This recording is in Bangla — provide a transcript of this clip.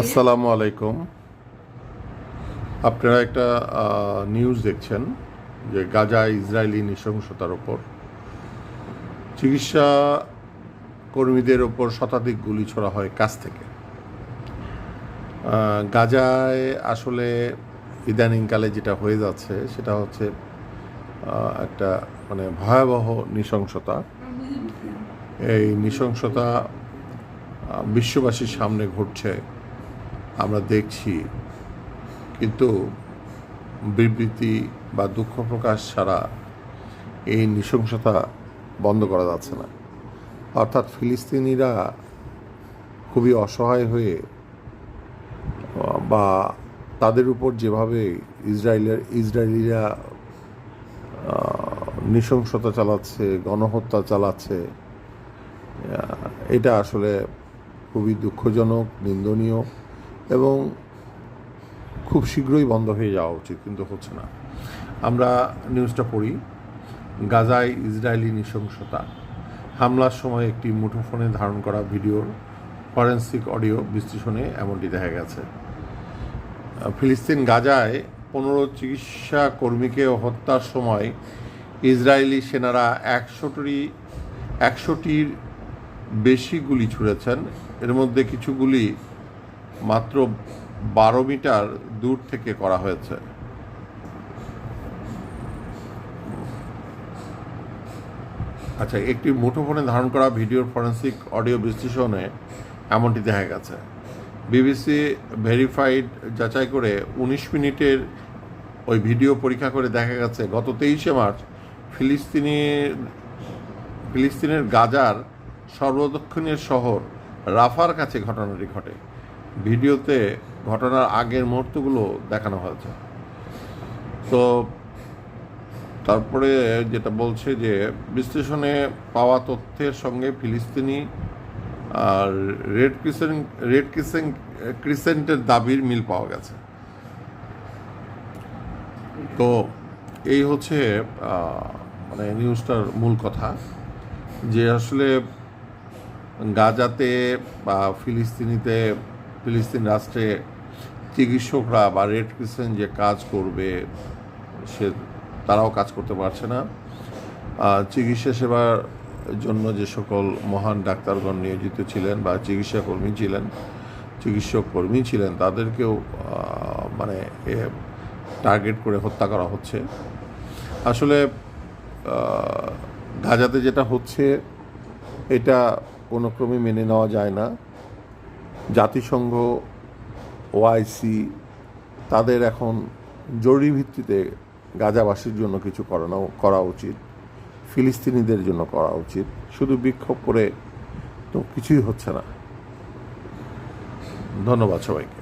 আসসালামু আলাইকুম। আপনারা একটা নিউজ দেখছেন যে গাজায় ইসরায়েলি নৃশংসতার ওপর চিকিৎসা কর্মীদের ওপর শতাধিক গুলি ছোড়া হয় কাছ থেকে। গাজায় আসলে ইদানিংকালে যেটা হয়ে যাচ্ছে সেটা হচ্ছে একটা ভয়াবহ নৃশংসতা। এই নৃশংসতা বিশ্ববাসীর সামনে ঘটছে, আমরা দেখছি, কিন্তু বিবৃতি বা দুঃখ প্রকাশ ছাড়া এই নৃশংসতা বন্ধ করা যাচ্ছে না। অর্থাৎ ফিলিস্তিনিরা খুবই অসহায় হয়ে বা তাদের উপর যেভাবে ইসরায়েলিরা নৃশংসতা চালাচ্ছে, গণহত্যা চালাচ্ছে, এটা আসলে খুবই দুঃখজনক, নিন্দনীয় এবং খুব শীঘ্রই বন্ধ হয়ে যাওয়া উচিত, কিন্তু হচ্ছে না। আমরা নিউজটা পড়ি। গাজায় ইসরায়েলি নৃশংসতা, হামলার সময় একটি মুঠোফোনে ধারণ করা ভিডিওর ফরেন্সিক অডিও বিশ্লেষণে এমনটি দেখা গেছে। ফিলিস্তিন গাজায় 15 চিকিৎসা কর্মীকে হত্যার সময় ইসরায়েলি সেনারা 100টির বেশি গুলি ছুঁড়েছেন। এর মধ্যে কিছু গুলি মাত্র 12 মিটার দূর থেকে করা হয়েছে। আচ্ছা, একটি মুঠোফোনে ধারণ করা ভিডিওর ফরেন্সিক অডিও বিশ্লেষণে এমনটি দেখা গেছে। বিবিসি ভেরিফাইড যাচাই করে 19 মিনিটের ওই ভিডিও পরীক্ষা করে দেখা গেছে গত 23শে মার্চ ফিলিস্তিনের গাজার সর্বদক্ষিণের শহর রাফার কাছে ঘটনাটি ঘটে। ভিডিওতে ঘটনার আগের মুহূর্তগুলো দেখানো হয়েছে। তো তারপরে যেটা বলছে যে বিশ্লেষণে পাওয়া তথ্যের সঙ্গে ফিলিস্তিনি আর রেড ক্রিসেন্টের দাবির মিল পাওয়া গেছে। তো এই হচ্ছে নিউজটার মূল কথা, যে আসলে গাজাতে বা ফিলিস্তিন রাষ্ট্রে চিকিৎসকরা বা রেড ক্রিসেন্ট যে কাজ করবে তারাও কাজ করতে পারছে না। চিকিৎসা সেবার জন্য যে সকল মহান ডাক্তারগণ নিয়োজিত ছিলেন বা চিকিৎসক কর্মী ছিলেন তাদেরকেও টার্গেট করে হত্যা করা হচ্ছে। আসলে গাজাতে যেটা হচ্ছে এটা কোনো ক্রমে মেনে নেওয়া যায় না। জাতিসংঘ, ওআইসি তাদের এখন জরুরি ভিত্তিতে গাজাবাসীর জন্য কিছু করা উচিত, ফিলিস্তিনিদের জন্য করা উচিত। শুধু বিক্ষোভ করে তো কিছুই হচ্ছে না। ধন্যবাদ সবাইকে।